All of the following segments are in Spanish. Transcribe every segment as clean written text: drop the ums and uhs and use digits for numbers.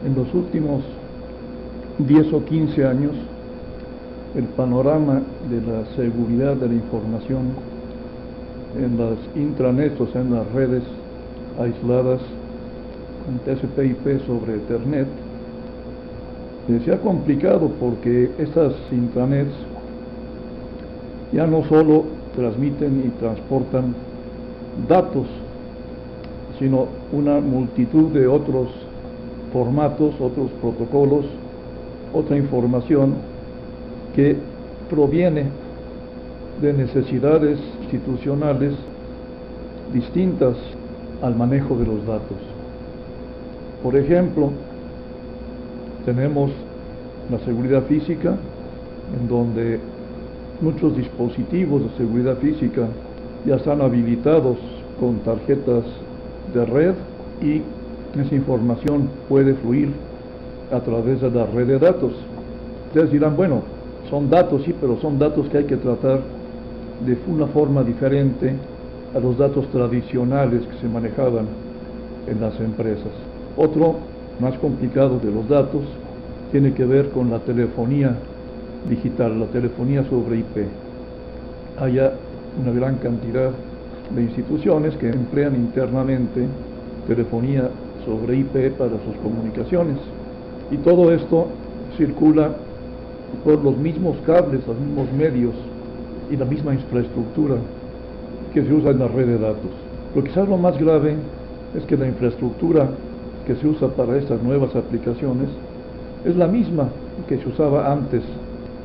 En los últimos 10 o 15 años, el panorama de la seguridad de la información en las intranets, o sea, en las redes aisladas con TCP/IP sobre Ethernet, se ha complicado porque estas intranets ya no solo transmiten y transportan datos, sino una multitud de otros formatos, otros protocolos, otra información que proviene de necesidades institucionales distintas al manejo de los datos. Por ejemplo, tenemos la seguridad física, en donde muchos dispositivos de seguridad física ya están habilitados con tarjetas de red y esa información puede fluir a través de la red de datos. Ustedes dirán, bueno, son datos, sí, pero son datos que hay que tratar de una forma diferente a los datos tradicionales que se manejaban en las empresas. Otro más complicado de los datos tiene que ver con la telefonía digital, la telefonía sobre IP. Hay una gran cantidad de instituciones que emplean internamente telefonía sobre IP para sus comunicaciones, y todo esto circula por los mismos cables, los mismos medios y la misma infraestructura que se usa en la red de datos. Pero quizás lo más grave es que la infraestructura que se usa para estas nuevas aplicaciones es la misma que se usaba antes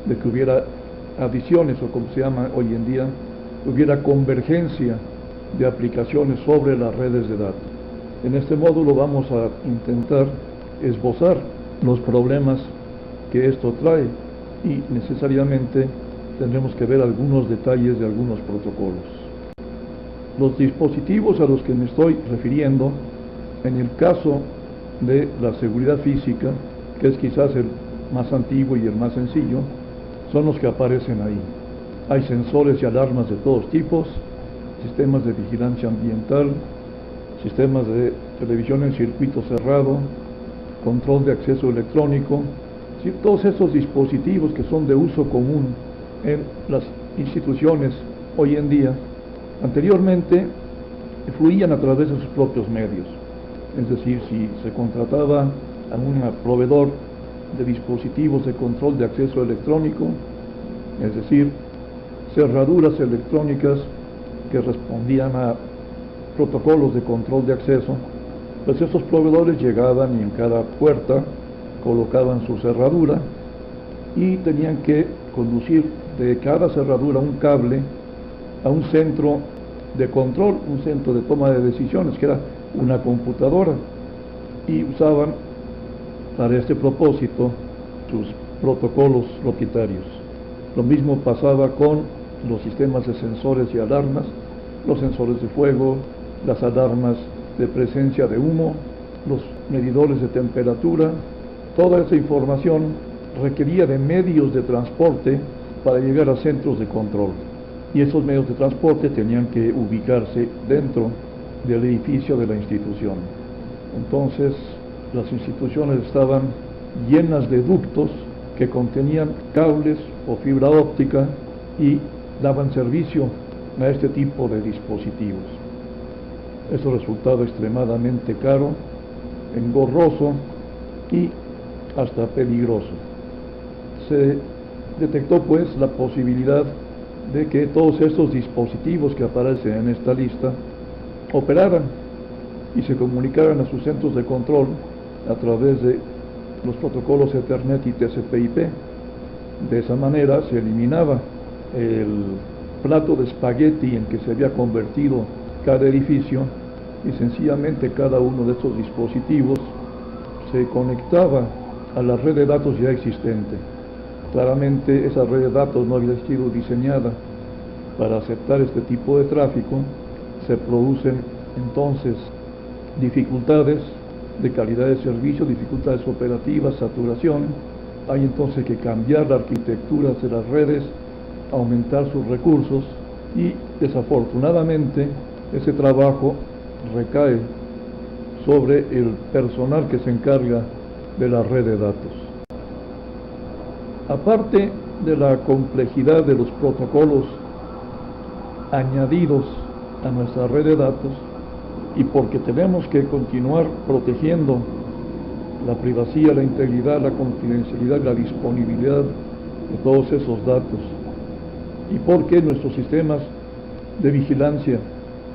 de que hubiera adiciones, o como se llama hoy en día, hubiera convergencia de aplicaciones sobre las redes de datos. En este módulo vamos a intentar esbozar los problemas que esto trae y necesariamente tendremos que ver algunos detalles de algunos protocolos. Los dispositivos a los que me estoy refiriendo, en el caso de la seguridad física, que es quizás el más antiguo y el más sencillo, son los que aparecen ahí. Hay sensores y alarmas de todos tipos, sistemas de vigilancia ambiental, sistemas de televisión en circuito cerrado, control de acceso electrónico, ¿sí? Todos esos dispositivos que son de uso común en las instituciones hoy en día, anteriormente fluían a través de sus propios medios. Es decir, si se contrataba a un proveedor de dispositivos de control de acceso electrónico, es decir, cerraduras electrónicas que respondían a protocolos de control de acceso, pues estos proveedores llegaban y en cada puerta colocaban su cerradura y tenían que conducir de cada cerradura un cable a un centro de control, un centro de toma de decisiones, que era una computadora, y usaban para este propósito sus protocolos propietarios. Lo mismo pasaba con los sistemas de sensores y alarmas, los sensores de fuego, las alarmas de presencia de humo, los medidores de temperatura. Toda esa información requería de medios de transporte para llegar a centros de control, y esos medios de transporte tenían que ubicarse dentro del edificio de la institución. Entonces, las instituciones estaban llenas de ductos que contenían cables o fibra óptica y daban servicio a este tipo de dispositivos. Eso resultaba extremadamente caro, engorroso y hasta peligroso. Se detectó pues la posibilidad de que todos estos dispositivos que aparecen en esta lista operaran y se comunicaran a sus centros de control a través de los protocolos Ethernet y TCP/IP. De esa manera se eliminaba el plato de espagueti en que se había convertido cada edificio, y sencillamente cada uno de estos dispositivos se conectaba a la red de datos ya existente. Claramente esa red de datos no había sido diseñada para aceptar este tipo de tráfico. Se producen entonces dificultades de calidad de servicio, dificultades operativas, saturación. Hay entonces que cambiar la arquitectura de las redes, aumentar sus recursos, y desafortunadamente ese trabajo recae sobre el personal que se encarga de la red de datos. Aparte de la complejidad de los protocolos añadidos a nuestra red de datos, y porque tenemos que continuar protegiendo la privacidad, la integridad, la confidencialidad, la disponibilidad de todos esos datos, y porque nuestros sistemas de vigilancia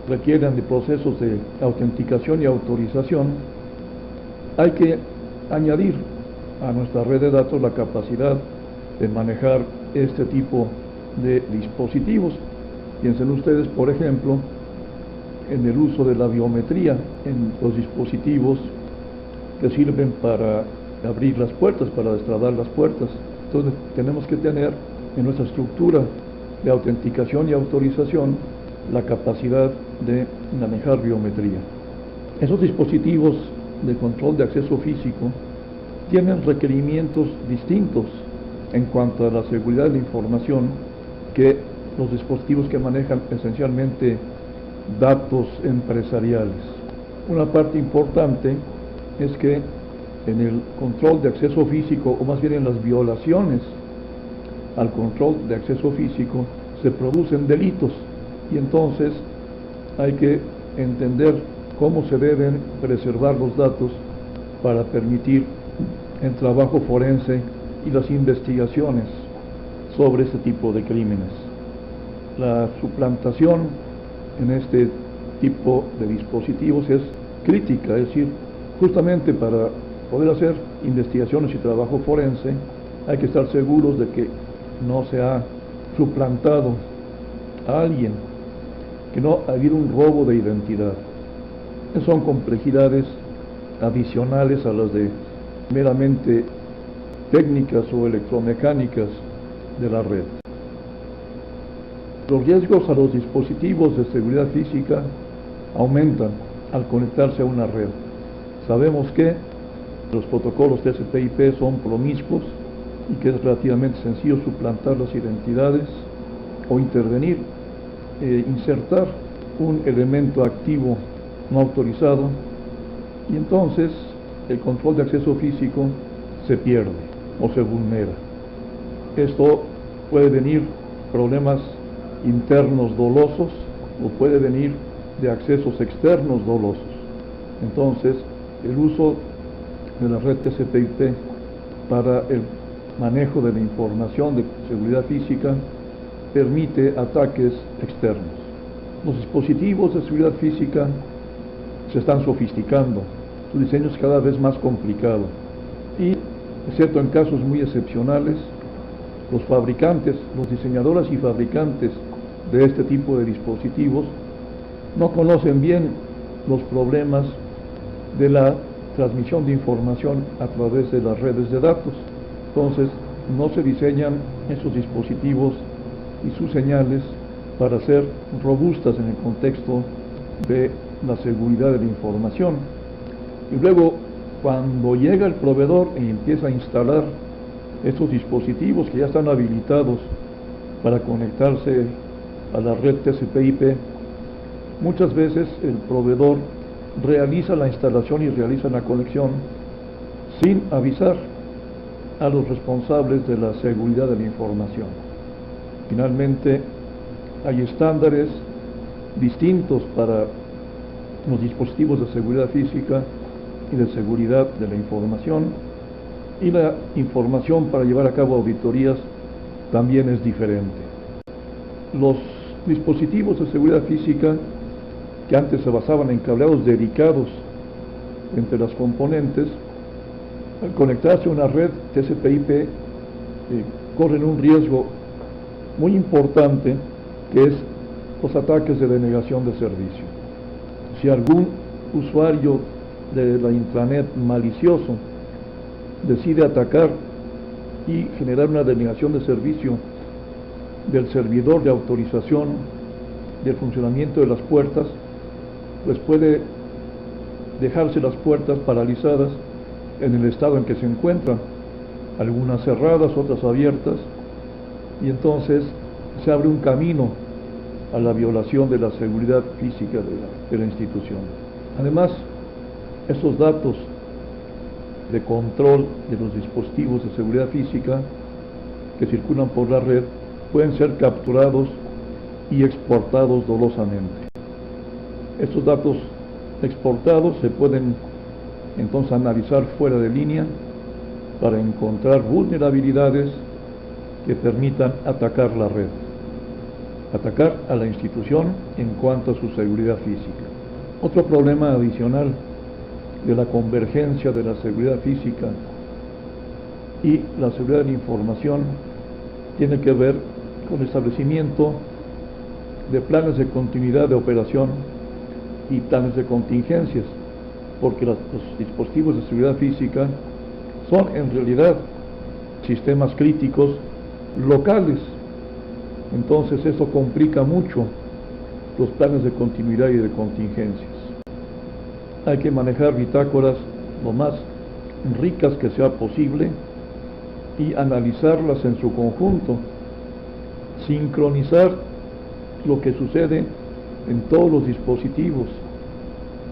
requieren de procesos de autenticación y autorización, hay que añadir a nuestra red de datos la capacidad de manejar este tipo de dispositivos. Piensen ustedes, por ejemplo, en el uso de la biometría en los dispositivos que sirven para abrir las puertas, para destrabar las puertas. Entonces tenemos que tener en nuestra estructura de autenticación y autorización la capacidad de manejar biometría. Esos dispositivos de control de acceso físico tienen requerimientos distintos en cuanto a la seguridad de la información que los dispositivos que manejan esencialmente datos empresariales. Una parte importante es que en el control de acceso físico, o más bien en las violaciones al control de acceso físico, se producen delitos, y entonces hay que entender cómo se deben preservar los datos para permitir el trabajo forense y las investigaciones sobre este tipo de crímenes. La suplantación en este tipo de dispositivos es crítica, es decir, justamente para poder hacer investigaciones y trabajo forense hay que estar seguros de que no se ha suplantado a alguien, que no ha habido un robo de identidad. Son complejidades adicionales a las de meramente técnicas o electromecánicas de la red. Los riesgos a los dispositivos de seguridad física aumentan al conectarse a una red. Sabemos que los protocolos TCP/IP son promiscuos y que es relativamente sencillo suplantar las identidades o intervenir, insertar un elemento activo no autorizado, y entonces el control de acceso físico se pierde o se vulnera. Esto puede venir problemas internos dolosos o puede venir de accesos externos dolosos. Entonces, el uso de la red TCP/IP para el manejo de la información de seguridad física permite ataques externos. Los dispositivos de seguridad física se están sofisticando, su diseño es cada vez más complicado y, excepto en casos muy excepcionales, los fabricantes, los diseñadores y fabricantes de este tipo de dispositivos no conocen bien los problemas de la transmisión de información a través de las redes de datos. Entonces, no se diseñan esos dispositivos y sus señales para ser robustas en el contexto de la seguridad de la información. Y luego, cuando llega el proveedor y empieza a instalar estos dispositivos que ya están habilitados para conectarse a la red TCP/IP, muchas veces el proveedor realiza la instalación y realiza la conexión sin avisar a los responsables de la seguridad de la información. Finalmente, hay estándares distintos para los dispositivos de seguridad física y de seguridad de la información, y la información para llevar a cabo auditorías también es diferente. Los dispositivos de seguridad física que antes se basaban en cableados dedicados entre las componentes, al conectarse a una red TCP/IP corren un riesgo muy importante, que es los ataques de denegación de servicio. Si algún usuario de la intranet malicioso decide atacar y generar una denegación de servicio del servidor de autorización del funcionamiento de las puertas, pues puede dejarse las puertas paralizadas en el estado en que se encuentran, algunas cerradas, otras abiertas, y entonces se abre un camino a la violación de la seguridad física de la institución. Además, esos datos de control de los dispositivos de seguridad física que circulan por la red pueden ser capturados y exportados dolosamente. Estos datos exportados se pueden entonces analizar fuera de línea para encontrar vulnerabilidades que permitan atacar la red, atacar a la institución en cuanto a su seguridad física. Otro problema adicional de la convergencia de la seguridad física y la seguridad de la información tiene que ver con el establecimiento de planes de continuidad de operación y planes de contingencias, porque los dispositivos de seguridad física son en realidad sistemas críticos locales. Entonces esto complica mucho los planes de continuidad y de contingencias. Hay que manejar bitácoras lo más ricas que sea posible y analizarlas en su conjunto, sincronizar lo que sucede en todos los dispositivos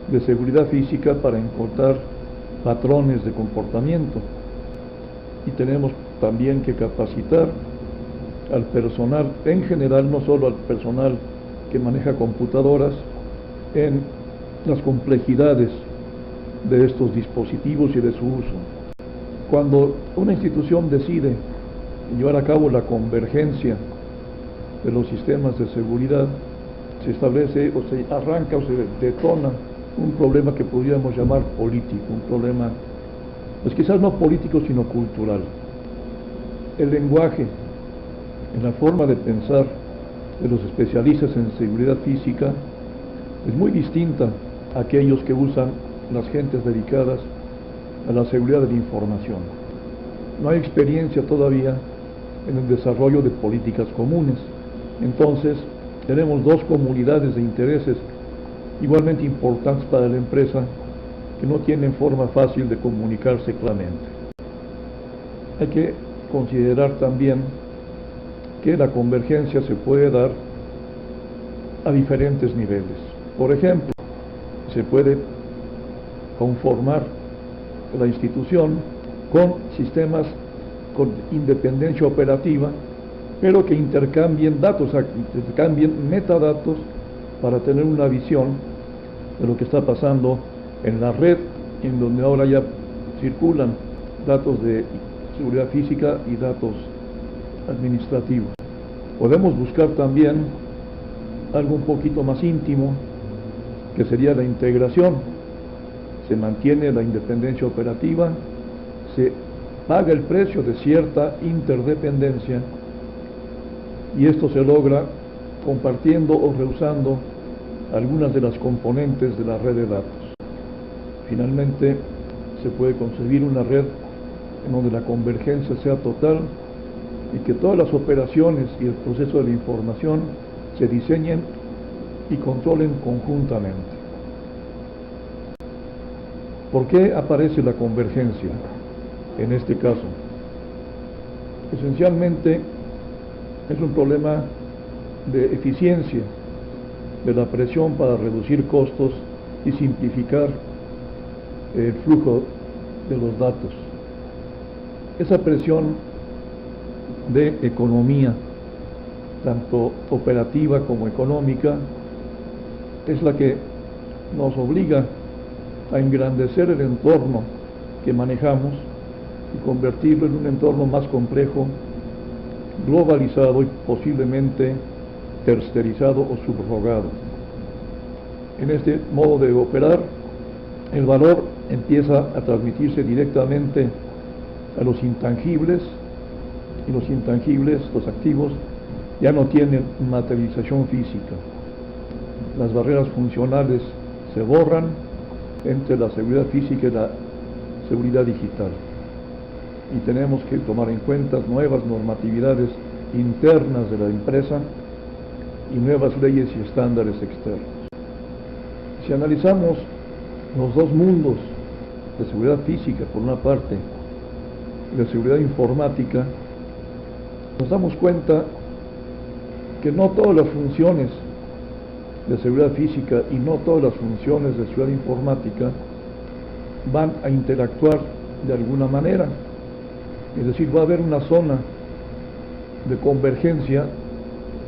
de seguridad física para encontrar patrones de comportamiento. Y tenemos también que capacitar al personal en general, no solo al personal que maneja computadoras, en las complejidades de estos dispositivos y de su uso. Cuando una institución decide llevar a cabo la convergencia de los sistemas de seguridad, se establece o se arranca o se detona un problema que podríamos llamar político, un problema, pues quizás no político, sino cultural. El lenguaje, en la forma de pensar de los especialistas en seguridad física, es muy distinta a aquellos que usan las gentes dedicadas a la seguridad de la información. No hay experiencia todavía en el desarrollo de políticas comunes. Entonces, tenemos dos comunidades de intereses igualmente importantes para la empresa que no tienen forma fácil de comunicarse claramente. Hay que considerar también que la convergencia se puede dar a diferentes niveles. Por ejemplo, se puede conformar la institución con sistemas con independencia operativa, pero que intercambien datos, intercambien metadatos para tener una visión de lo que está pasando en la red, en donde ahora ya circulan datos de seguridad física y datos administrativos. Podemos buscar también algo un poquito más íntimo, que sería la integración. Se mantiene la independencia operativa, se paga el precio de cierta interdependencia, y esto se logra compartiendo o reusando algunas de las componentes de la red de datos. Finalmente, se puede concebir una red en donde la convergencia sea total y que todas las operaciones y el proceso de la información se diseñen y controlen conjuntamente. ¿Por qué aparece la convergencia en este caso? Esencialmente es un problema de eficiencia, de la presión para reducir costos y simplificar el flujo de los datos. Esa presión de economía, tanto operativa como económica, es la que nos obliga a engrandecer el entorno que manejamos y convertirlo en un entorno más complejo, globalizado y posiblemente tercerizado o subrogado. En este modo de operar, el valor empieza a transmitirse directamente a los intangibles, y los intangibles, los activos, ya no tienen materialización física. Las barreras funcionales se borran entre la seguridad física y la seguridad digital. Y tenemos que tomar en cuenta nuevas normatividades internas de la empresa y nuevas leyes y estándares externos. Si analizamos los dos mundos de seguridad física por una parte y de seguridad informática, nos damos cuenta que no todas las funciones de seguridad física y no todas las funciones de seguridad informática van a interactuar de alguna manera. Es decir, va a haber una zona de convergencia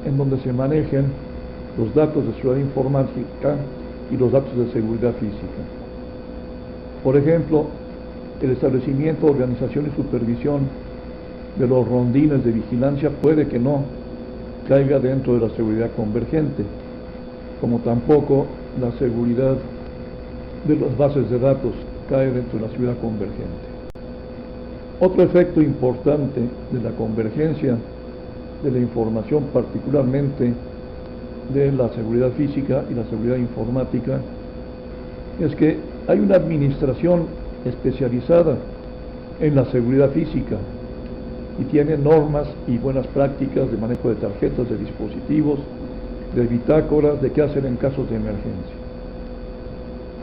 en donde se manejen los datos de seguridad informática y los datos de seguridad física. Por ejemplo, el establecimiento, organización y supervisión de los rondines de vigilancia puede que no caiga dentro de la seguridad convergente, como tampoco la seguridad de las bases de datos cae dentro de la seguridad convergente. Otro efecto importante de la convergencia de la información, particularmente de la seguridad física y la seguridad informática, es que hay una administración especializada en la seguridad física y tiene normas y buenas prácticas de manejo de tarjetas, de dispositivos, de bitácoras, de qué hacer en casos de emergencia.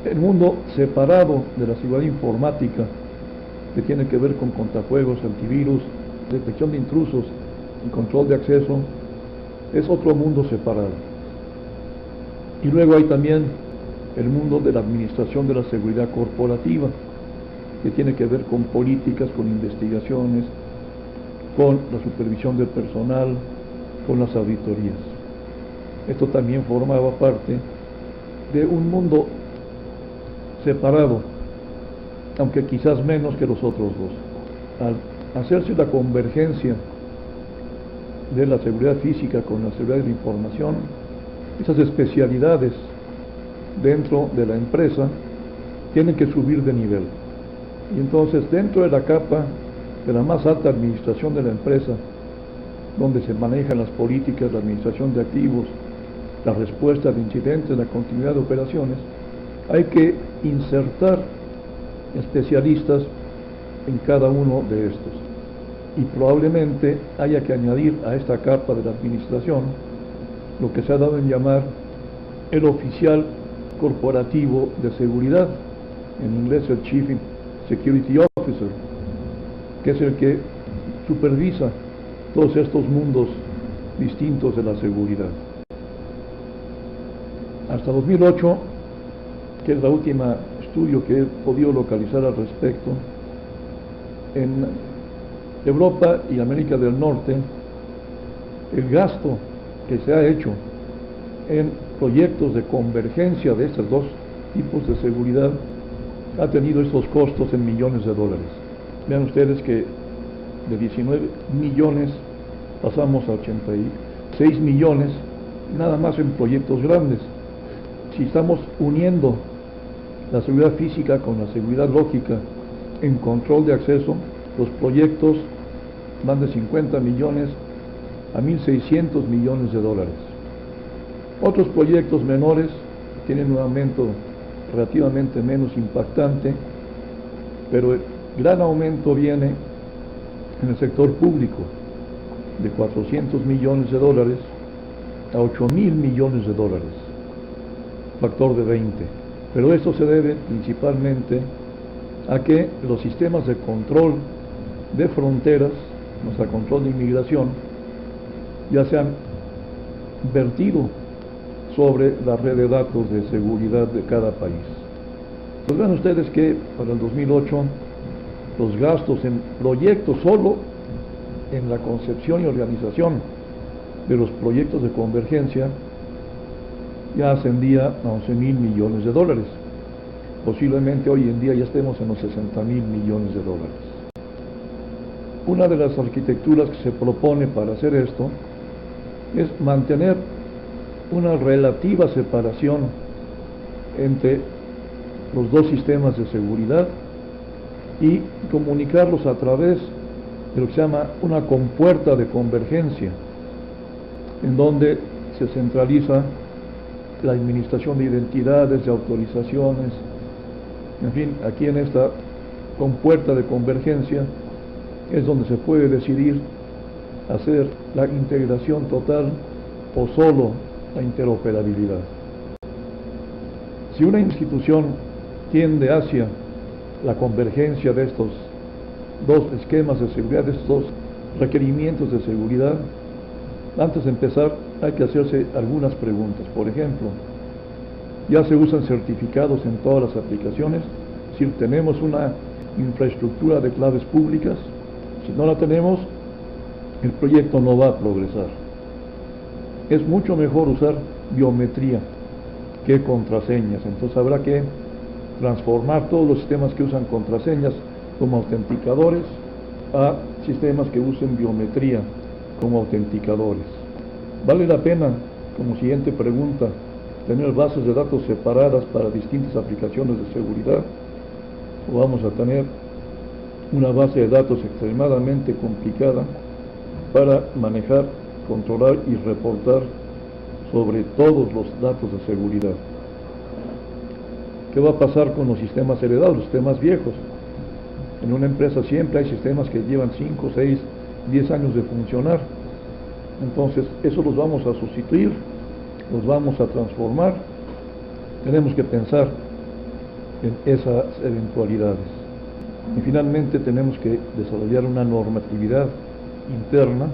El mundo separado de la seguridad informática, que tiene que ver con contrafuegos, antivirus, detección de intrusos y control de acceso, es otro mundo separado. Y luego hay también el mundo de la administración de la seguridad corporativa, que tiene que ver con políticas, con investigaciones, con la supervisión del personal, con las auditorías. Esto también formaba parte de un mundo separado, aunque quizás menos que los otros dos. Al hacerse la convergencia de la seguridad física con la seguridad de la información, esas especialidades dentro de la empresa tienen que subir de nivel. Y entonces, dentro de la capa de la más alta administración de la empresa, donde se manejan las políticas, la administración de activos, la respuesta de incidentes, la continuidad de operaciones, hay que insertar especialistas en cada uno de estos. Y probablemente haya que añadir a esta capa de la administración lo que se ha dado en llamar el oficial corporativo de seguridad, en inglés el Chief Security Officer, que es el que supervisa todos estos mundos distintos de la seguridad. Hasta 2008, que es la última estudio que he podido localizar al respecto, en Europa y América del Norte, el gasto que se ha hecho en proyectos de convergencia de estos dos tipos de seguridad ha tenido estos costos en millones de dólares. Vean ustedes que de 19 millones pasamos a 86 millones nada más en proyectos grandes. Si estamos uniendo la seguridad física con la seguridad lógica en control de acceso, los proyectos van de 50 millones a 1.600 millones de dólares. Otros proyectos menores tienen un aumento relativamente menos impactante, pero el gran aumento viene en el sector público, de 400 millones de dólares a 8.000 millones de dólares, factor de 20. Pero esto se debe principalmente a que los sistemas de control de fronteras, nuestro control de inmigración, ya se han vertido sobre la red de datos de seguridad de cada país. Pues vean ustedes que para el 2008 los gastos en proyectos, solo en la concepción y organización de los proyectos de convergencia, ya ascendía a 11.000 millones de dólares. Posiblemente hoy en día ya estemos en los 60.000 millones de dólares. Una de las arquitecturas que se propone para hacer esto es mantener una relativa separación entre los dos sistemas de seguridad y comunicarlos a través de lo que se llama una compuerta de convergencia, en donde se centraliza la administración de identidades, de autorizaciones, en fin, aquí en esta compuerta de convergencia es donde se puede decidir hacer la integración total o solo la interoperabilidad. Si una institución tiende hacia la convergencia de estos dos esquemas de seguridad, de estos requerimientos de seguridad, antes de empezar hay que hacerse algunas preguntas. Por ejemplo, ya se usan certificados en todas las aplicaciones, es decir, tenemos una infraestructura de claves públicas. Si no la tenemos, el proyecto no va a progresar. Es mucho mejor usar biometría que contraseñas. Entonces habrá que transformar todos los sistemas que usan contraseñas como autenticadores a sistemas que usen biometría como autenticadores. ¿Vale la pena, como siguiente pregunta, tener bases de datos separadas para distintas aplicaciones de seguridad? ¿O vamos a tener una base de datos extremadamente complicada para manejar, controlar y reportar sobre todos los datos de seguridad? ¿Qué va a pasar con los sistemas heredados, los sistemas viejos? En una empresa siempre hay sistemas que llevan 5, 6, 10 años de funcionar. Entonces, eso los vamos a sustituir, los vamos a transformar. Tenemos que pensar en esas eventualidades. Y finalmente tenemos que desarrollar una normatividad interna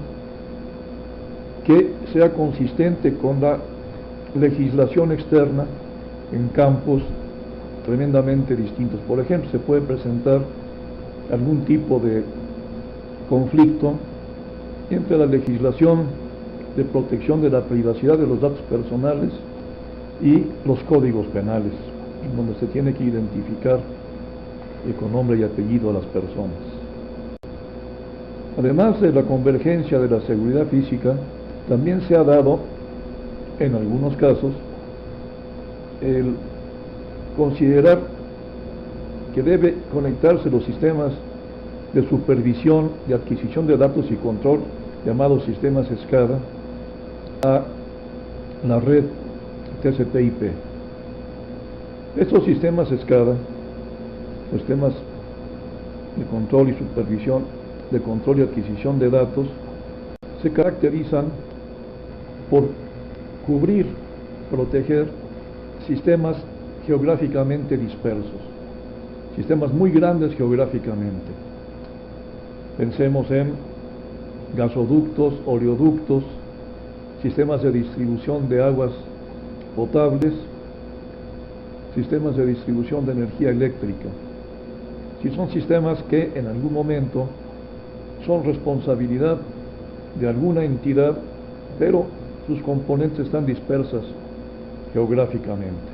que sea consistente con la legislación externa en campos tremendamente distintos. Por ejemplo, se puede presentar algún tipo de conflicto entre la legislación de protección de la privacidad de los datos personales y los códigos penales, donde se tiene que identificar con nombre y apellido a las personas. Además de la convergencia de la seguridad física, también se ha dado, en algunos casos, el considerar que debe conectarse los sistemas de supervisión, de adquisición de datos y control, llamados sistemas SCADA, a la red TCP/IP. Estos sistemas SCADA, los sistemas de control y supervisión, de control y adquisición de datos, se caracterizan por cubrir, proteger sistemas geográficamente dispersos, sistemas muy grandes geográficamente. Pensemos en gasoductos, oleoductos, sistemas de distribución de aguas potables, sistemas de distribución de energía eléctrica. Si son sistemas que en algún momento son responsabilidad de alguna entidad, pero sus componentes están dispersas geográficamente.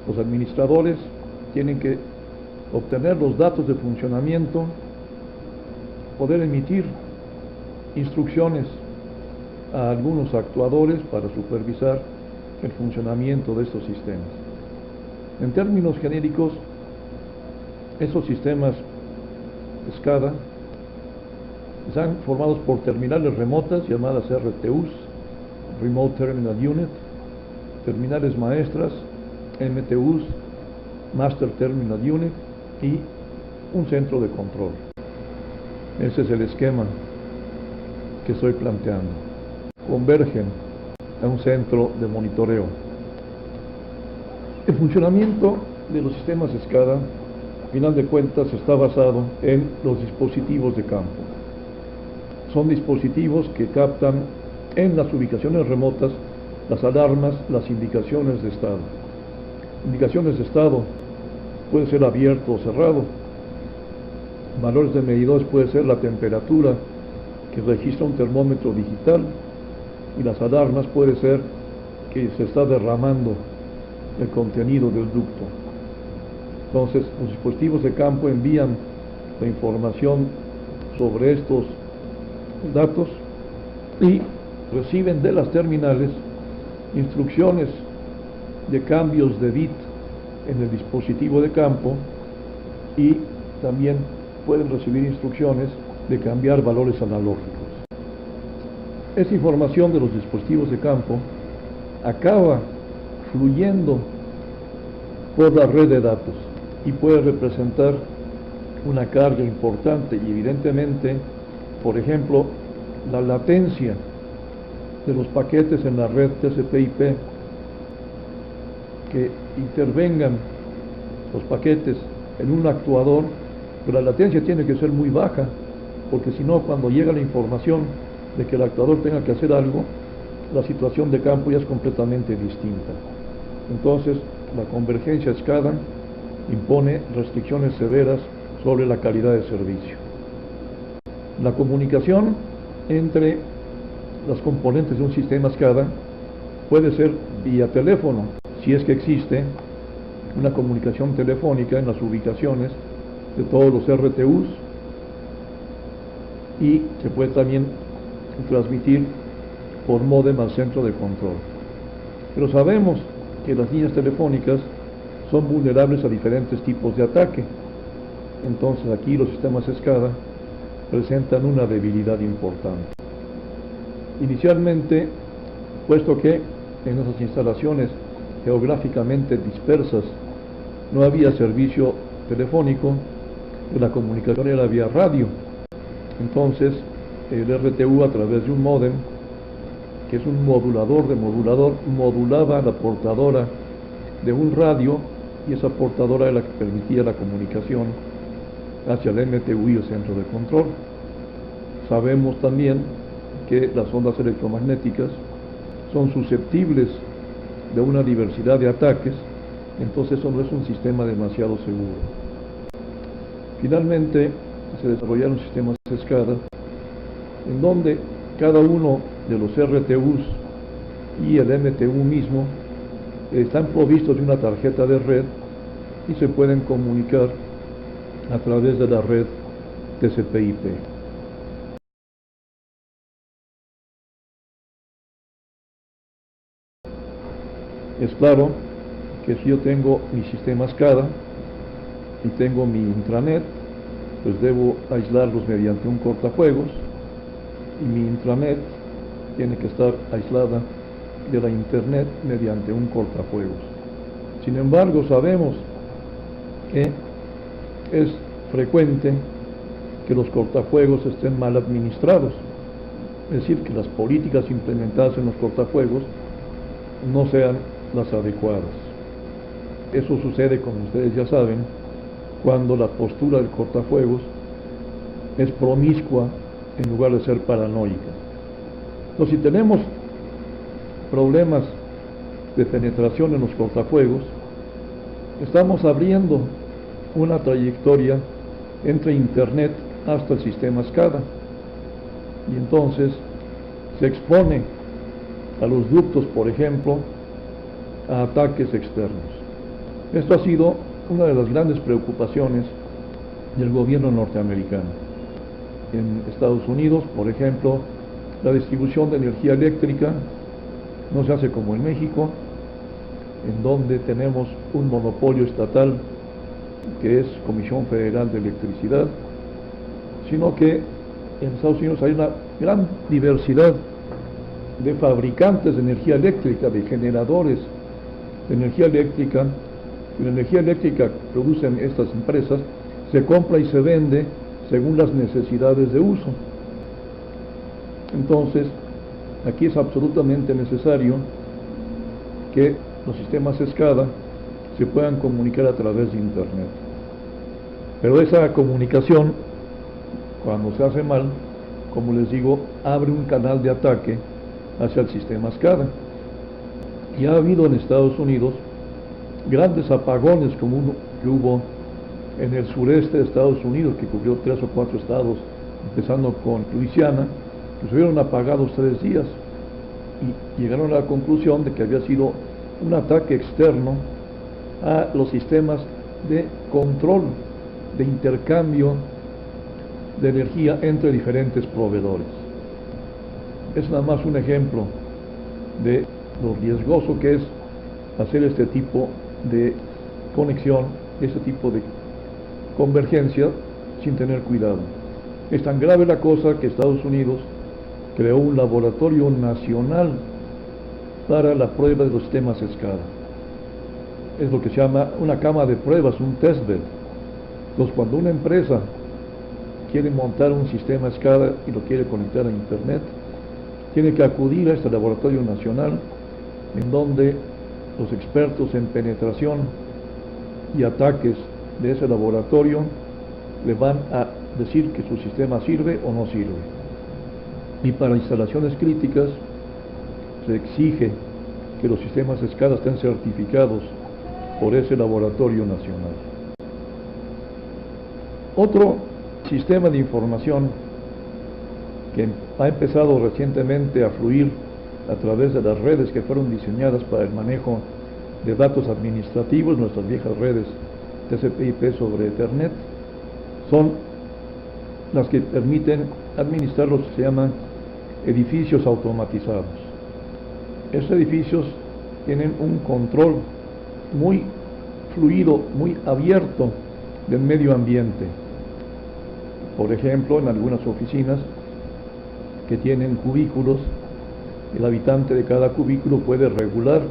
Los administradores tienen que obtener los datos de funcionamiento, poder emitir instrucciones a algunos actuadores para supervisar el funcionamiento de estos sistemas. En términos genéricos, esos sistemas SCADA están formados por terminales remotas llamadas RTUs, Remote Terminal Unit, terminales maestras, MTUs, Master Terminal Unit, y un centro de control. Ese es el esquema que estoy planteando. Convergen a un centro de monitoreo. El funcionamiento de los sistemas SCADA, al final de cuentas, está basado en los dispositivos de campo. Son dispositivos que captan en las ubicaciones remotas las alarmas, las indicaciones de estado. Indicaciones de estado puede ser abierto o cerrado. Valores de medidores puede ser la temperatura que registra un termómetro digital, y las alarmas puede ser que se está derramando el contenido del ducto. Entonces, los dispositivos de campo envían la información sobre estos datos y reciben de las terminales instrucciones de cambios de bit en el dispositivo de campo, y también pueden recibir instrucciones de cambiar valores analógicos. Esta información de los dispositivos de campo acaba fluyendo por la red de datos y puede representar una carga importante, y evidentemente, por ejemplo, la latencia de los paquetes en la red TCP/IP, que intervengan los paquetes en un actuador, pero la latencia tiene que ser muy baja, porque si no, cuando llega la información de que el actuador tenga que hacer algo, la situación de campo ya es completamente distinta. Entonces, la convergencia SCADA impone restricciones severas sobre la calidad de servicio. La comunicación entre las componentes de un sistema SCADA puede ser vía teléfono, si es que existe una comunicación telefónica en las ubicaciones de todos los RTUs, y se puede también transmitir por módem al centro de control. Pero sabemos que las líneas telefónicas son vulnerables a diferentes tipos de ataque. Entonces aquí los sistemas SCADA presentan una debilidad importante. Inicialmente, puesto que en esas instalaciones geográficamente dispersas no había servicio telefónico, la comunicación era vía radio. Entonces el RTU, a través de un módem, que es un modulador de modulador, modulaba la portadora de un radio, y esa portadora era la que permitía la comunicación hacia el MTU y el centro de control. Sabemos también que las ondas electromagnéticas son susceptibles de una diversidad de ataques, entonces eso no es un sistema demasiado seguro. Finalmente se desarrollaron sistemas SCADA en donde cada uno de los RTUs y el MTU mismo están provistos de una tarjeta de red y se pueden comunicar a través de la red TCP/IP. Es claro que si yo tengo mi sistema SCADA y tengo mi intranet, pues debo aislarlos mediante un cortafuegos, y mi intranet tiene que estar aislada de la internet mediante un cortafuegos. Sin embargo, sabemos que es frecuente que los cortafuegos estén mal administrados, es decir, que las políticas implementadas en los cortafuegos no sean las adecuadas. Eso sucede, como ustedes ya saben, cuando la postura del cortafuegos es promiscua en lugar de ser paranoica. Entonces, si tenemos problemas de penetración en los cortafuegos, estamos abriendo una trayectoria entre Internet hasta el sistema SCADA, y entonces se expone a los ductos, por ejemplo, a ataques externos. Esto ha sido una de las grandes preocupaciones del gobierno norteamericano. En Estados Unidos, por ejemplo, la distribución de energía eléctrica no se hace como en México, en donde tenemos un monopolio estatal que es Comisión Federal de Electricidad, sino que en Estados Unidos hay una gran diversidad de fabricantes de energía eléctrica, de generadores de energía eléctrica, y la energía eléctrica que producen estas empresas se compra y se vende según las necesidades de uso. Entonces, aquí es absolutamente necesario que los sistemas SCADA se puedan comunicar a través de Internet. Pero esa comunicación, cuando se hace mal, como les digo, abre un canal de ataque hacia el sistema SCADA. Y ha habido en Estados Unidos grandes apagones, como uno que hubo en el sureste de Estados Unidos, que cubrió 3 o 4 estados, empezando con Luisiana, que estuvieron apagados 3 días, y llegaron a la conclusión de que había sido un ataque externo a los sistemas de control, de intercambio de energía entre diferentes proveedores. Es nada más un ejemplo de lo riesgoso que es hacer este tipo de conexión, este tipo de convergencia sin tener cuidado. Es tan grave la cosa que Estados Unidos creó un laboratorio nacional para la prueba de los sistemas SCADA. Es lo que se llama una cama de pruebas, un testbed. Entonces, cuando una empresa quiere montar un sistema SCADA y lo quiere conectar a Internet, tiene que acudir a este laboratorio nacional, en donde los expertos en penetración y ataques de ese laboratorio le van a decir que su sistema sirve o no sirve. Y para instalaciones críticas se exige que los sistemas SCADA estén certificados por ese laboratorio nacional. Otro sistema de información que ha empezado recientemente a fluir a través de las redes que fueron diseñadas para el manejo de datos administrativos, nuestras viejas redes TCP/IP sobre Ethernet, son las que permiten administrar lo que se llaman edificios automatizados. Estos edificios tienen un control muy fluido, muy abierto del medio ambiente. Por ejemplo, en algunas oficinas que tienen cubículos, el habitante de cada cubículo puede regular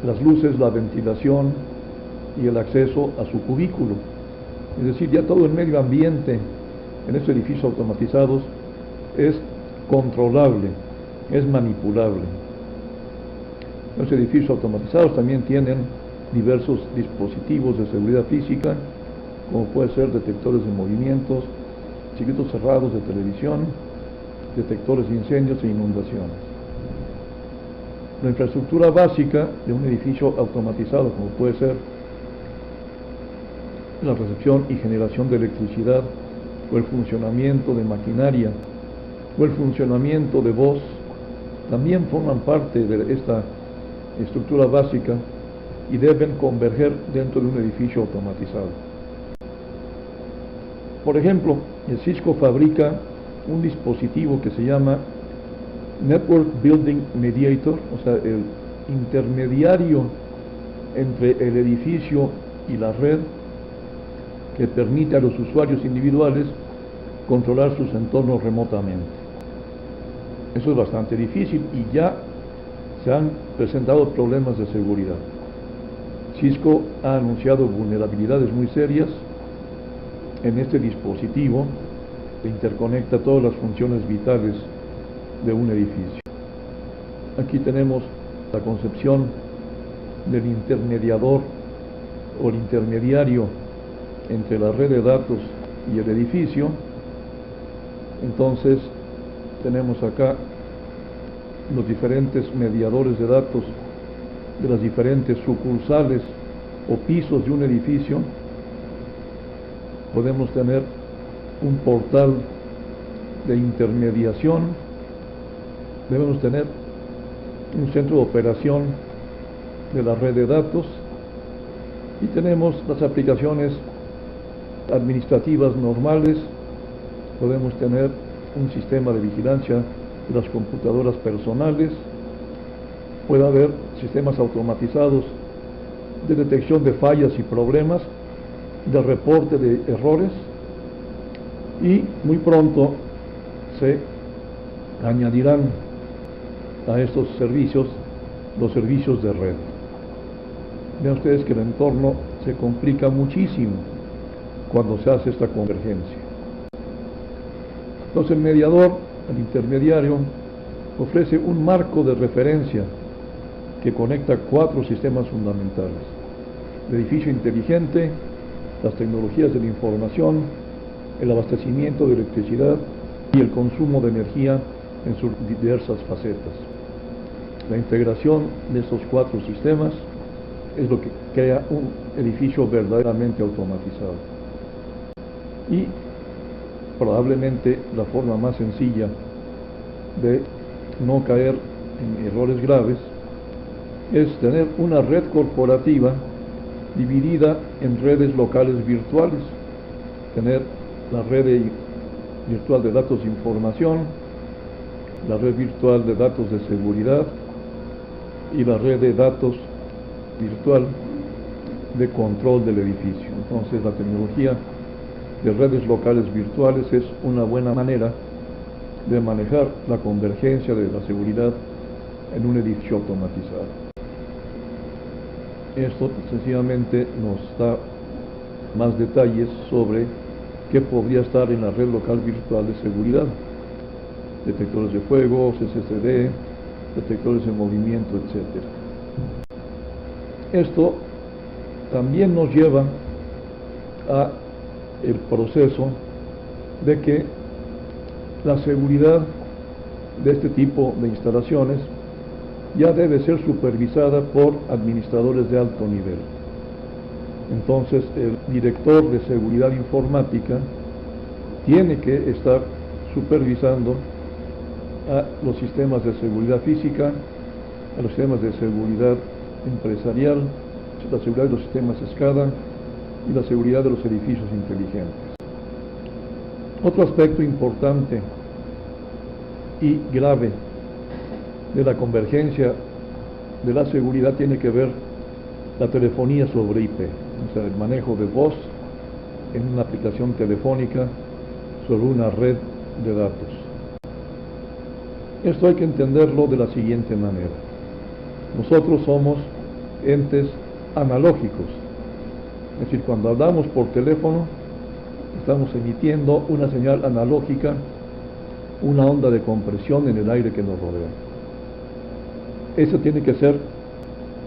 las luces, la ventilación y el acceso a su cubículo. Es decir, ya todo el medio ambiente en estos edificios automatizados es controlable, es manipulable. Los edificios automatizados también tienen diversos dispositivos de seguridad física, como puede ser detectores de movimientos, circuitos cerrados de televisión, detectores de incendios e inundaciones. La infraestructura básica de un edificio automatizado, como puede ser la recepción y generación de electricidad, o el funcionamiento de maquinaria, o el funcionamiento de voz, también forman parte de esta estructura básica y deben converger dentro de un edificio automatizado. Por ejemplo, el Cisco fabrica un dispositivo que se llama Network Building Mediator, o sea, el intermediario entre el edificio y la red, que permite a los usuarios individuales controlar sus entornos remotamente. Eso es bastante difícil y ya se han presentado problemas de seguridad. Cisco ha anunciado vulnerabilidades muy serias en este dispositivo que interconecta todas las funciones vitales de un edificio. Aquí tenemos la concepción del intermediador o el intermediario entre la red de datos y el edificio. Entonces tenemos acá los diferentes mediadores de datos de las diferentes sucursales o pisos de un edificio. Podemos tener un portal de intermediación, debemos tener un centro de operación de la red de datos y tenemos las aplicaciones administrativas normales. Podemos tener un sistema de vigilancia de las computadoras personales, puede haber sistemas automatizados de detección de fallas y problemas, de reporte de errores, y muy pronto se añadirán a estos servicios los servicios de red. Vean ustedes que el entorno se complica muchísimo cuando se hace esta convergencia. Entonces el mediador, el intermediario, ofrece un marco de referencia que conecta 4 sistemas fundamentales: el edificio inteligente, las tecnologías de la información, el abastecimiento de electricidad y el consumo de energía en sus diversas facetas. La integración de estos 4 sistemas es lo que crea un edificio verdaderamente automatizado. Y probablemente la forma más sencilla de no caer en errores graves es tener una red corporativa dividida en redes locales virtuales, tener la red virtual de datos de información, la red virtual de datos de seguridad y la red de datos virtual de control del edificio. Entonces la tecnología de redes locales virtuales es una buena manera de manejar la convergencia de la seguridad en un edificio automatizado. Esto sencillamente nos da más detalles sobre qué podría estar en la red local virtual de seguridad: detectores de fuego, CCTV, detectores de movimiento, etc. Esto también nos lleva a el proceso de que la seguridad de este tipo de instalaciones ya debe ser supervisada por administradores de alto nivel. Entonces el director de seguridad informática tiene que estar supervisando a los sistemas de seguridad física, a los sistemas de seguridad empresarial, la seguridad de los sistemas SCADA y la seguridad de los edificios inteligentes. Otro aspecto importante y grave de la convergencia de la seguridad tiene que ver la telefonía sobre IP, o sea, el manejo de voz en una aplicación telefónica sobre una red de datos. Esto hay que entenderlo de la siguiente manera. Nosotros somos entes analógicos, es decir, cuando hablamos por teléfono estamos emitiendo una señal analógica, una onda de compresión en el aire que nos rodea. Eso tiene que ser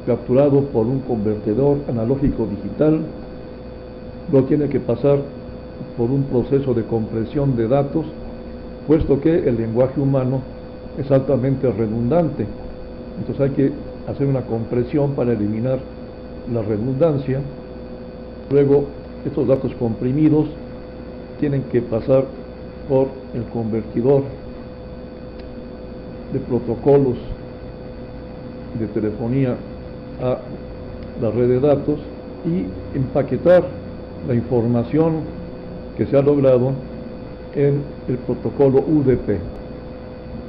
capturado por un convertidor analógico digital, luego tiene que pasar por un proceso de compresión de datos, puesto que el lenguaje humano es altamente redundante. Entonces hay que hacer una compresión para eliminar la redundancia. Luego estos datos comprimidos tienen que pasar por el convertidor de protocolos de telefonía a la red de datos y empaquetar la información que se ha logrado en el protocolo UDP.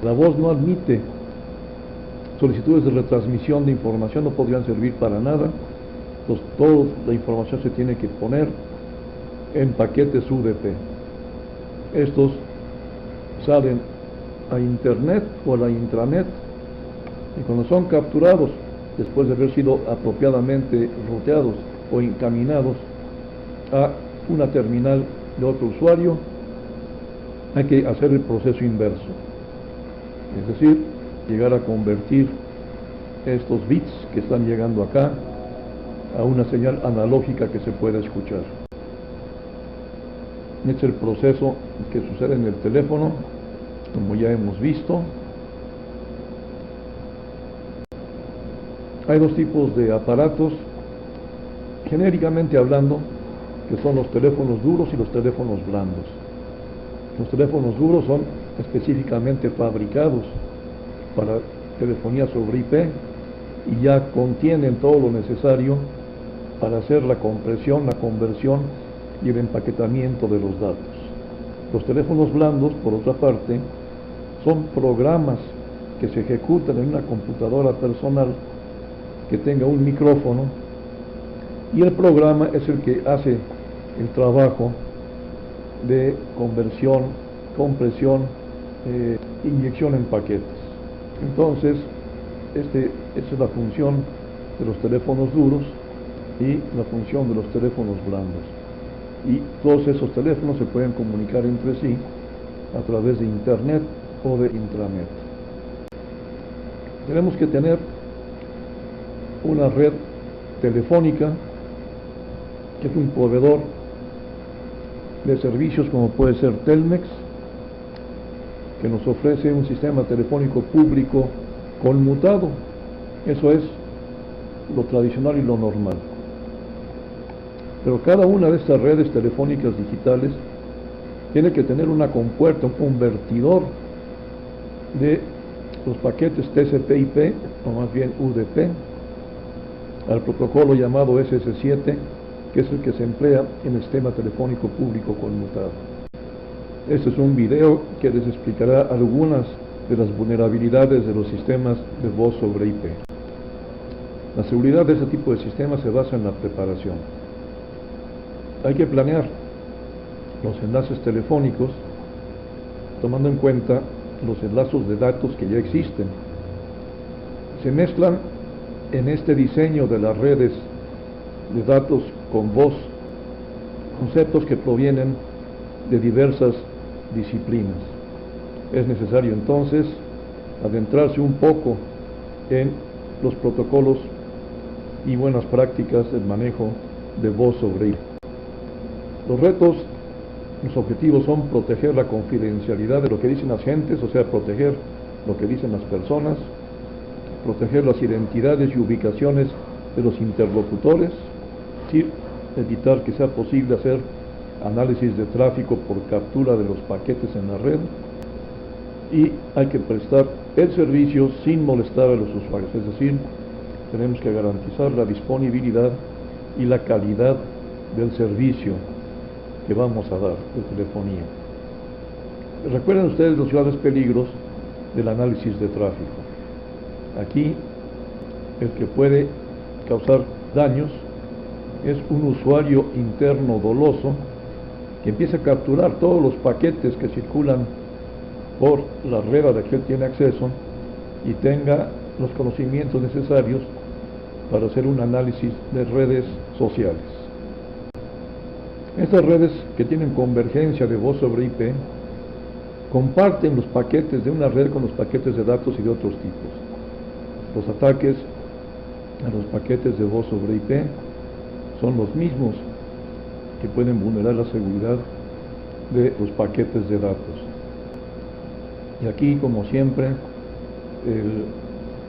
La voz no admite solicitudes de retransmisión de información, no podrían servir para nada. Entonces toda la información se tiene que poner en paquetes UDP. Estos salen a internet o a la intranet y cuando son capturados después de haber sido apropiadamente ruteados o encaminados a una terminal de otro usuario, hay que hacer el proceso inverso, es decir, llegar a convertir estos bits que están llegando acá a una señal analógica que se puede escuchar. Este es el proceso que sucede en el teléfono, como ya hemos visto. Hay dos tipos de aparatos, genéricamente hablando, que son los teléfonos duros y los teléfonos blandos. Los teléfonos duros son específicamente fabricados para telefonía sobre IP y ya contienen todo lo necesario para hacer la compresión, la conversión y el empaquetamiento de los datos. Los teléfonos blandos, por otra parte, son programas que se ejecutan en una computadora personal que tenga un micrófono y el programa es el que hace el trabajo de conversión, compresión, inyección en paquetes. Entonces, esta es la función de los teléfonos duros y la función de los teléfonos blandos. Y todos esos teléfonos se pueden comunicar entre sí a través de internet o de intranet. Tenemos que tener una red telefónica que es un proveedor de servicios como puede ser Telmex, que nos ofrece un sistema telefónico público conmutado. Eso es lo tradicional y lo normal. Pero cada una de estas redes telefónicas digitales tiene que tener una compuerta, un convertidor de los paquetes TCP/IP, o más bien UDP, al protocolo llamado SS7, que es el que se emplea en el sistema telefónico público conmutado. Este es un video que les explicará algunas de las vulnerabilidades de los sistemas de voz sobre IP. La seguridad de este tipo de sistemas se basa en la preparación. Hay que planear los enlaces telefónicos tomando en cuenta los enlazos de datos que ya existen. Se mezclan en este diseño de las redes de datos con voz conceptos que provienen de diversas disciplinas. Es necesario entonces adentrarse un poco en los protocolos y buenas prácticas del manejo de voz sobre IP. Los retos, los objetivos son proteger la confidencialidad de lo que dicen las gentes, o sea, proteger lo que dicen las personas, proteger las identidades y ubicaciones de los interlocutores, es decir, evitar que sea posible hacer análisis de tráfico por captura de los paquetes en la red, y hay que prestar el servicio sin molestar a los usuarios, es decir, tenemos que garantizar la disponibilidad y la calidad del servicio que vamos a dar de telefonía. Recuerden ustedes los graves peligros del análisis de tráfico. Aquí el que puede causar daños es un usuario interno doloso que empieza a capturar todos los paquetes que circulan por la red a la que él tiene acceso y tenga los conocimientos necesarios para hacer un análisis de redes sociales. Estas redes que tienen convergencia de voz sobre IP comparten los paquetes de una red con los paquetes de datos y de otros tipos. Los ataques a los paquetes de voz sobre IP son los mismos que pueden vulnerar la seguridad de los paquetes de datos. Y aquí, como siempre,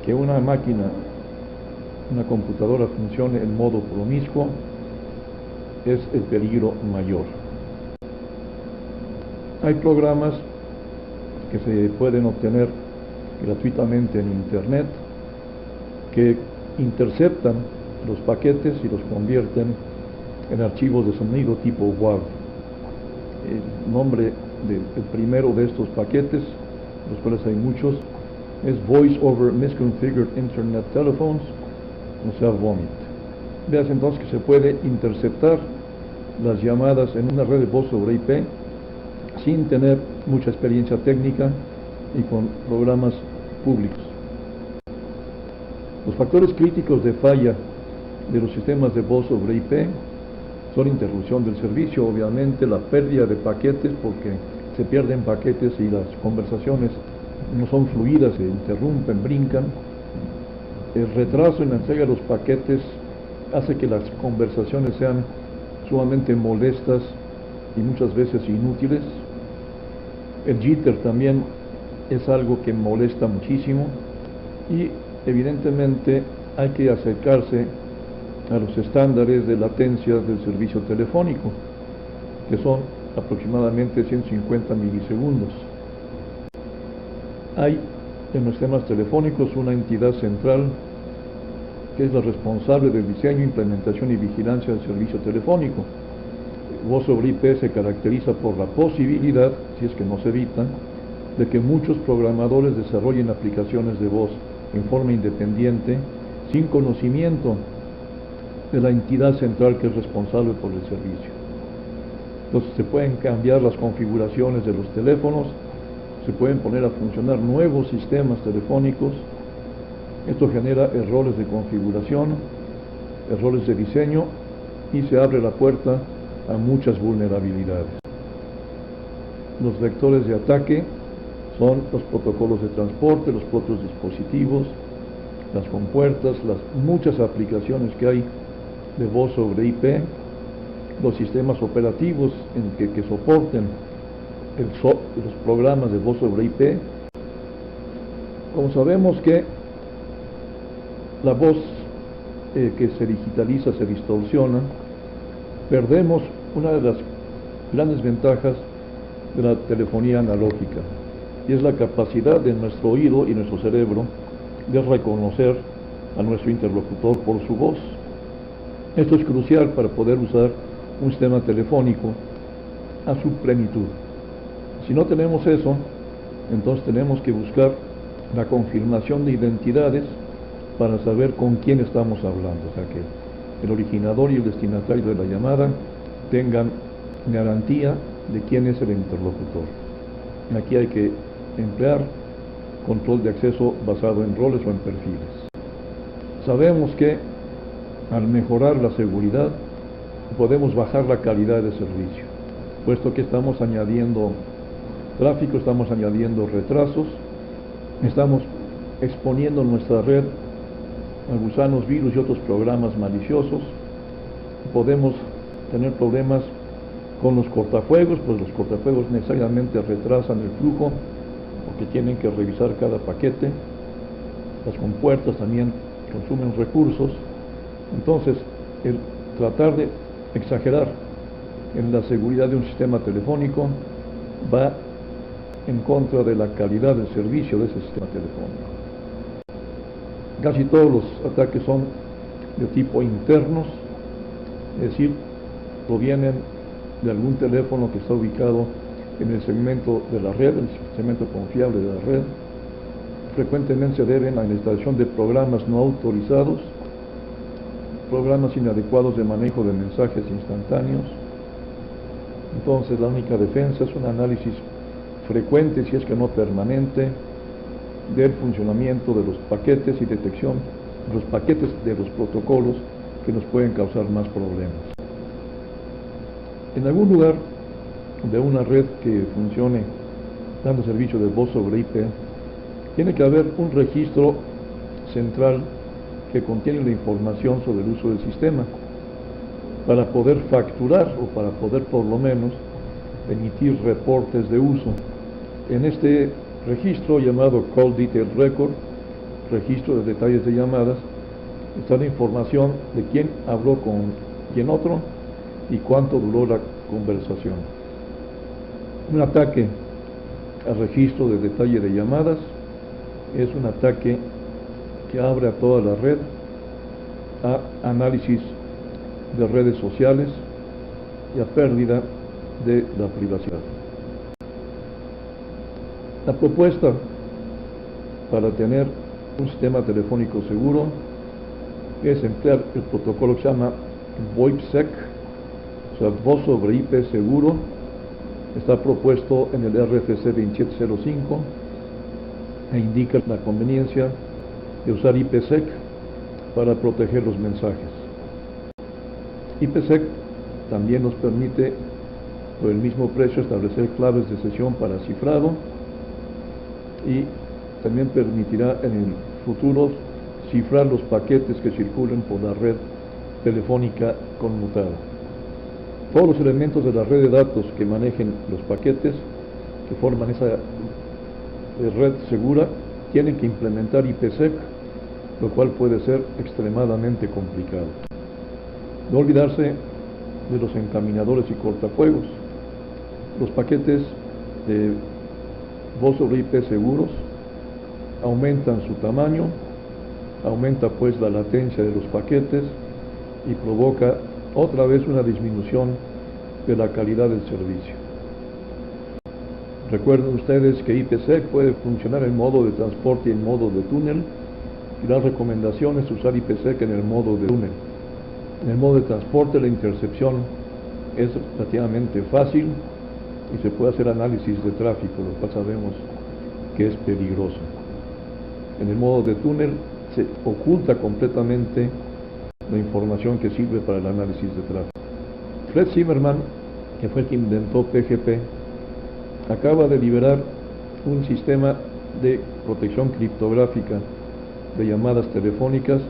que una máquina, una computadora funcione en modo promiscuo es el peligro mayor. Hay programas que se pueden obtener gratuitamente en Internet que interceptan los paquetes y los convierten en archivos de sonido tipo WAV. El nombre del primero de estos paquetes, los cuales hay muchos, es Voice over Misconfigured Internet Telephones, o sea, VOMIT. Veas entonces que se puede interceptar las llamadas en una red de voz sobre IP sin tener mucha experiencia técnica y con programas públicos. Los factores críticos de falla de los sistemas de voz sobre IP son interrupción del servicio, obviamente, la pérdida de paquetes porque se pierden paquetes y las conversaciones no son fluidas, se interrumpen, brincan. El retraso en la entrega de los paquetes hace que las conversaciones sean sumamente molestas y muchas veces inútiles. El jitter también es algo que molesta muchísimo y evidentemente hay que acercarse a los estándares de latencia del servicio telefónico, que son aproximadamente 150 milisegundos. Hay en los sistemas telefónicos una entidad central que es la responsable del diseño, implementación y vigilancia del servicio telefónico. Voz sobre IP se caracteriza por la posibilidad, si es que no se evita, de que muchos programadores desarrollen aplicaciones de voz en forma independiente, sin conocimiento de la entidad central que es responsable por el servicio. Entonces se pueden cambiar las configuraciones de los teléfonos, se pueden poner a funcionar nuevos sistemas telefónicos. Esto genera errores de configuración, errores de diseño y se abre la puerta a muchas vulnerabilidades. Los vectores de ataque son los protocolos de transporte, los propios dispositivos, las compuertas, las muchas aplicaciones que hay de voz sobre IP, los sistemas operativos que soporten los programas de voz sobre IP. Como sabemos que la voz que se digitaliza se distorsiona, perdemos una de las grandes ventajas de la telefonía analógica, y es la capacidad de nuestro oído y nuestro cerebro de reconocer a nuestro interlocutor por su voz. Esto es crucial para poder usar un sistema telefónico a su plenitud. Si no tenemos eso, entonces tenemos que buscar la confirmación de identidades para saber con quién estamos hablando, o sea que el originador y el destinatario de la llamada tengan garantía de quién es el interlocutor. Aquí hay que emplear control de acceso basado en roles o en perfiles. Sabemos que al mejorar la seguridad podemos bajar la calidad de servicio, puesto que estamos añadiendo tráfico, estamos añadiendo retrasos, estamos exponiendo nuestra red a gusanos, virus y otros programas maliciosos. Podemos tener problemas con los cortafuegos, pues los cortafuegos necesariamente retrasan el flujo porque tienen que revisar cada paquete. Las compuertas también consumen recursos. Entonces, el tratar de exagerar en la seguridad de un sistema telefónico va en contra de la calidad del servicio de ese sistema telefónico. Casi todos los ataques son de tipo internos, es decir, provienen de algún teléfono que está ubicado en el segmento de la red, el segmento confiable de la red. Frecuentemente se deben a la instalación de programas no autorizados, programas inadecuados de manejo de mensajes instantáneos. Entonces la única defensa es un análisis frecuente, si es que no permanente, del funcionamiento de los paquetes y detección de los paquetes de los protocolos que nos pueden causar más problemas. En algún lugar de una red que funcione dando servicio de voz sobre IP, tiene que haber un registro central que contiene la información sobre el uso del sistema para poder facturar o para poder por lo menos emitir reportes de uso. En este registro llamado Call Detail Record, registro de detalles de llamadas, está la información de quién habló con quién otro y cuánto duró la conversación. Un ataque al registro de detalle de llamadas es un ataque que abre a toda la red a análisis de redes sociales y a pérdida de la privacidad. La propuesta para tener un sistema telefónico seguro es emplear el protocolo que se llama VoIPsec, o sea, voz sobre IP seguro. Está propuesto en el RFC 2705 e indica la conveniencia de usar IPsec para proteger los mensajes. IPsec también nos permite, por el mismo precio, establecer claves de sesión para cifrado y también permitirá en el futuro cifrar los paquetes que circulen por la red telefónica conmutada. Todos los elementos de la red de datos que manejen los paquetes, que forman esa red segura, tienen que implementar IPsec, lo cual puede ser extremadamente complicado. No olvidarse de los encaminadores y cortafuegos. Los paquetes de voz sobre IP seguros aumentan su tamaño, aumenta pues la latencia de los paquetes y provoca otra vez una disminución de la calidad del servicio. Recuerden ustedes que IPsec puede funcionar en modo de transporte y en modo de túnel, y la recomendación es usar IPsec en el modo de túnel. En el modo de transporte la intercepción es relativamente fácil y se puede hacer análisis de tráfico, lo cual sabemos que es peligroso. En el modo de túnel se oculta completamente la información que sirve para el análisis de tráfico. Fred Zimmermann, que fue el que inventó PGP, acaba de liberar un sistema de protección criptográfica de llamadas telefónicas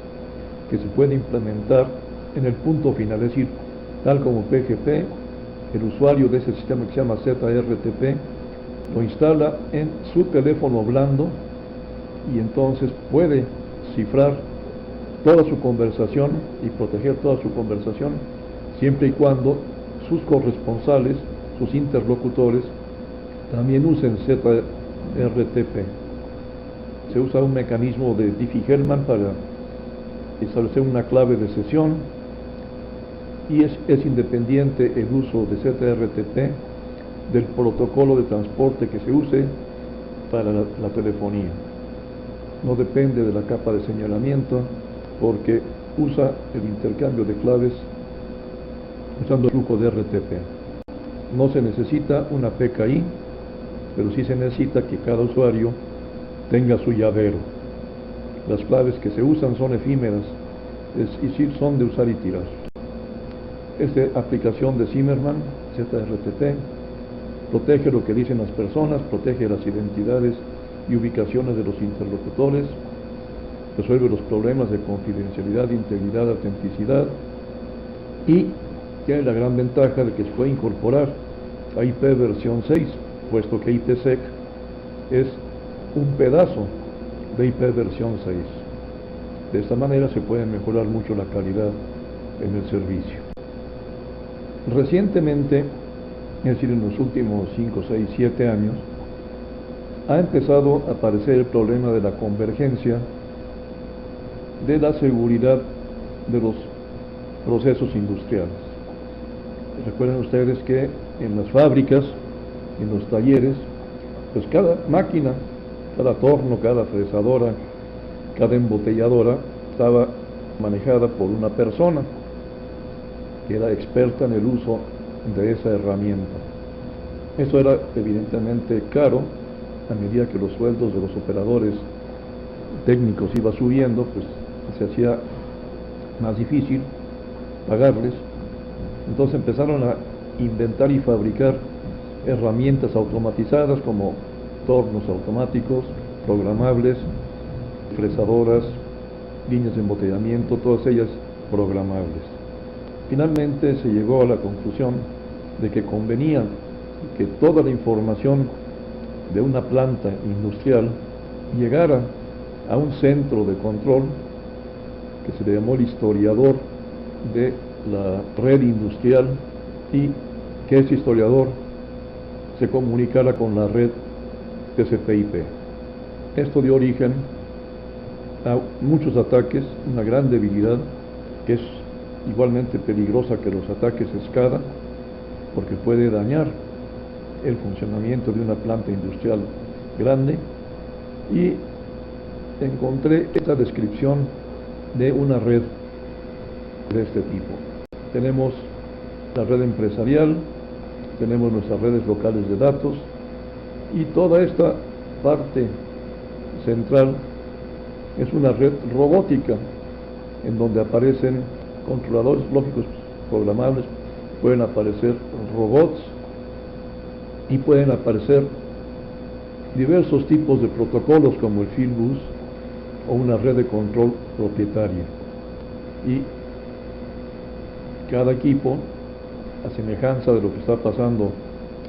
que se puede implementar en el punto final, es decir, tal como PGP, el usuario de ese sistema que se llama ZRTP lo instala en su teléfono blando y entonces puede cifrar toda su conversación y proteger toda su conversación siempre y cuando sus corresponsales, sus interlocutores, también usen ZRTP. Se usa un mecanismo de Diffie-Hellman para establecer una clave de sesión y es independiente el uso de ZRTP del protocolo de transporte que se use para la telefonía. No depende de la capa de señalamiento porque usa el intercambio de claves usando el flujo de RTP. No se necesita una PKI, pero sí se necesita que cada usuario tenga su llavero. Las claves que se usan son efímeras, es decir, son de usar y tirar. Esta aplicación de Zimmermann, ZRTP, protege lo que dicen las personas, protege las identidades y ubicaciones de los interlocutores, resuelve los problemas de confidencialidad, integridad, autenticidad y tiene la gran ventaja de que se puede incorporar a IP versión 6, puesto que IPsec es un pedazo de IP versión 6. De esta manera se puede mejorar mucho la calidad en el servicio. Recientemente, es decir, en los últimos 5, 6, 7 años, ha empezado a aparecer el problema de la convergencia de la seguridad de los procesos industriales. Recuerden ustedes que en las fábricas, en los talleres, pues cada máquina, cada torno, cada fresadora, cada embotelladora estaba manejada por una persona que era experta en el uso de esa herramienta. Eso era evidentemente caro. A medida que los sueldos de los operadores técnicos iba subiendo, pues se hacía más difícil pagarles. Entonces empezaron a inventar y fabricar herramientas automatizadas como tornos automáticos, programables, fresadoras, líneas de embotellamiento, todas ellas programables. Finalmente se llegó a la conclusión de que convenía que toda la información de una planta industrial llegara a un centro de control que se le llamó el historiador de la red industrial, y que ese historiador se comunicara con la red TCP/IP. Esto dio origen a muchos ataques, una gran debilidad que es igualmente peligrosa que los ataques SCADA, porque puede dañar el funcionamiento de una planta industrial grande. Y encontré esta descripción de una red de este tipo. Tenemos la red empresarial, tenemos nuestras redes locales de datos, y toda esta parte central es una red robótica en donde aparecen controladores lógicos programables, pueden aparecer robots y pueden aparecer diversos tipos de protocolos como el Fieldbus o una red de control propietaria. Y cada equipo, a semejanza de lo que está pasando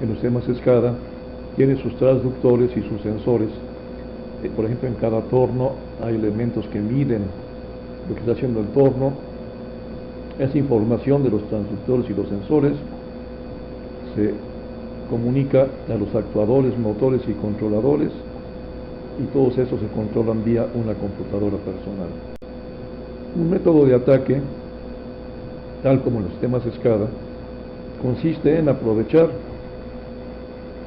en los sistemas SCADA, tiene sus transductores y sus sensores. Por ejemplo, en cada torno hay elementos que miden lo que está haciendo el torno. Esa información de los transductores y los sensores se comunica a los actuadores, motores y controladores, y todos esos se controlan vía una computadora personal. Un método de ataque, tal como en los sistemas SCADA, consiste en aprovechar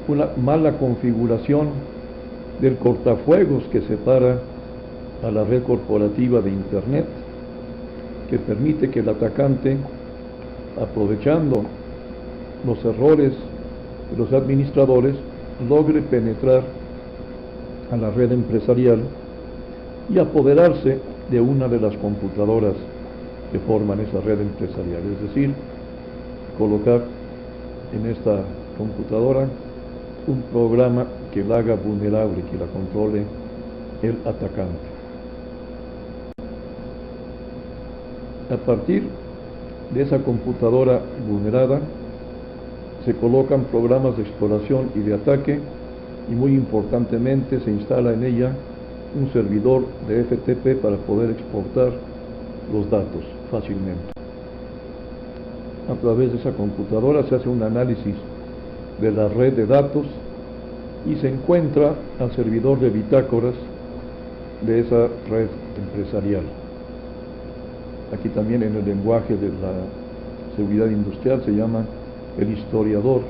una mala configuración del cortafuegos que separa a la red corporativa de Internet, que permite que el atacante, aprovechando los errores de los administradores, logre penetrar a la red empresarial y apoderarse de una de las computadoras que forman esa red empresarial, es decir, colocar en esta computadora un programa que la haga vulnerable, que la controle el atacante. A partir de esa computadora vulnerada se colocan programas de exploración y de ataque, y muy importantemente se instala en ella un servidor de FTP para poder exportar los datos fácilmente. A través de esa computadora se hace un análisis de la red de datos y se encuentra al servidor de bitácoras de esa red empresarial. Aquí también en el lenguaje de la seguridad industrial se llama el historiador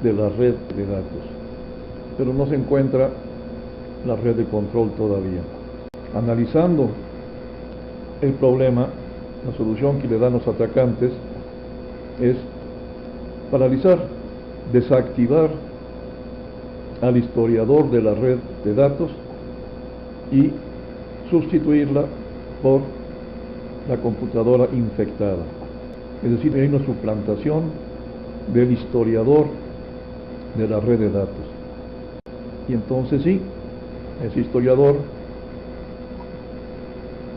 de la red de datos, pero no se encuentra la red de control todavía. Analizando el problema, la solución que le dan los atacantes es paralizar, desactivar al historiador de la red de datos y sustituirla por la computadora infectada. Es decir, hay una suplantación del historiador de la red de datos. Y entonces sí, ese historiador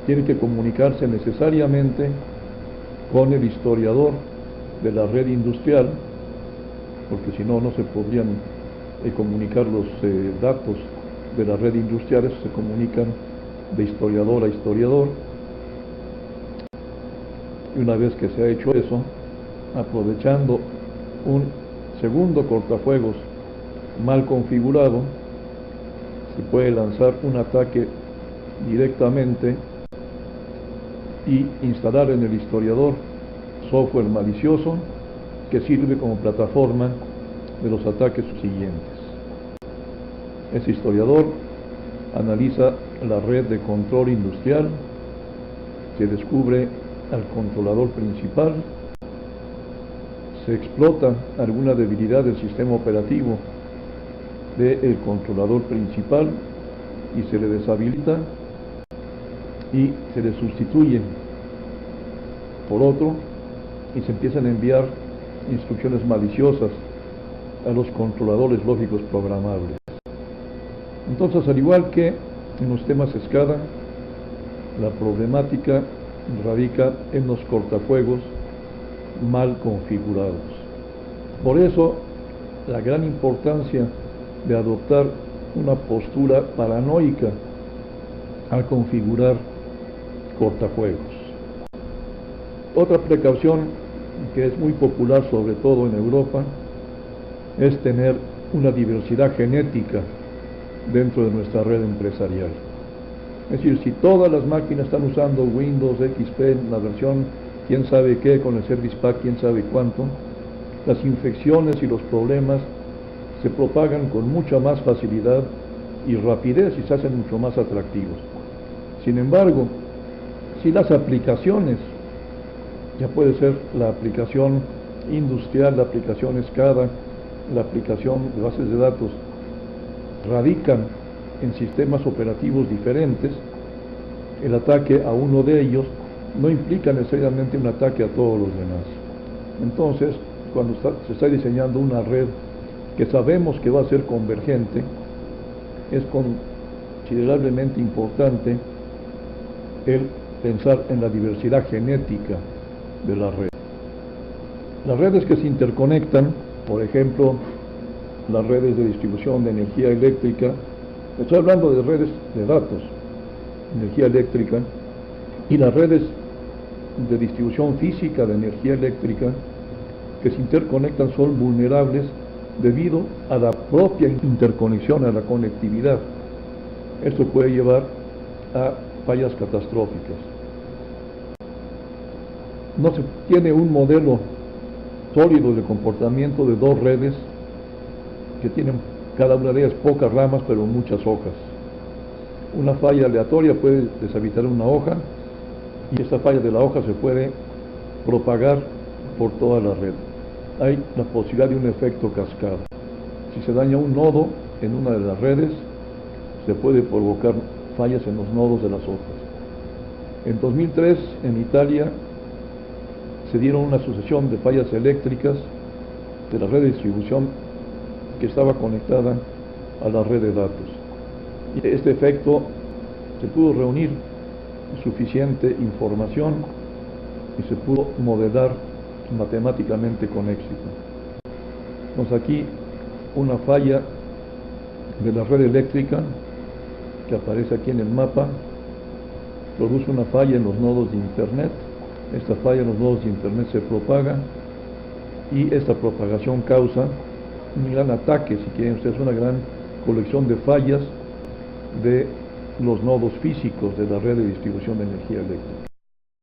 tiene que comunicarse necesariamente con el historiador de la red industrial, porque si no, no se podrían comunicar los datos de la red industrial. Esos se comunican de historiador a historiador. Y una vez que se ha hecho eso, aprovechando un segundo cortafuegos mal configurado, se puede lanzar un ataque directamente y instalar en el historiador software malicioso que sirve como plataforma de los ataques siguientes. Ese historiador analiza la red de control industrial, se descubre al controlador principal, se explota alguna debilidad del sistema operativo del controlador principal y se le deshabilita y se le sustituye por otro y se empiezan a enviar instrucciones maliciosas a los controladores lógicos programables. Entonces, al igual que en los temas SCADA, la problemática radica en los cortafuegos mal configurados. Por eso, la gran importancia de adoptar una postura paranoica al configurar cortafuegos. Otra precaución que es muy popular, sobre todo en Europa, es tener una diversidad genética dentro de nuestra red empresarial. Es decir, si todas las máquinas están usando Windows XP, la versión quién sabe qué, con el Service Pack quién sabe cuánto, las infecciones y los problemas se propagan con mucha más facilidad y rapidez y se hacen mucho más atractivos. Sin embargo, si las aplicaciones, ya puede ser la aplicación industrial, la aplicación SCADA, la aplicación de bases de datos, radican en sistemas operativos diferentes, el ataque a uno de ellos no implica necesariamente un ataque a todos los demás. Entonces, cuando se está diseñando una red que sabemos que va a ser convergente, es considerablemente importante el pensar en la diversidad genética de la red. Las redes que se interconectan, por ejemplo, las redes de distribución de energía eléctrica, estoy hablando de redes de datos, energía eléctrica, y las redes de distribución física de energía eléctrica que se interconectan son vulnerables debido a la propia interconexión, a la conectividad. Esto puede llevar a fallas catastróficas. No se tiene un modelo sólido de comportamiento de dos redes que tienen cada una de ellas pocas ramas pero muchas hojas. Una falla aleatoria puede deshabitar una hoja y esta falla de la hoja se puede propagar por toda la red. Hay la posibilidad de un efecto cascada. Si se daña un nodo en una de las redes, se puede provocar fallas en los nodos de las otras. En 2003, en Italia, se dieron una sucesión de fallas eléctricas de la red de distribución que estaba conectada a la red de datos. Y este efecto se pudo reunir suficiente información y se pudo modelar matemáticamente con éxito. Entonces aquí una falla de la red eléctrica que aparece aquí en el mapa produce una falla en los nodos de internet. Esta falla en los nodos de internet se propaga y esta propagación causa un gran ataque, si quieren ustedes, una gran colección de fallas de los nodos físicos de la red de distribución de energía eléctrica.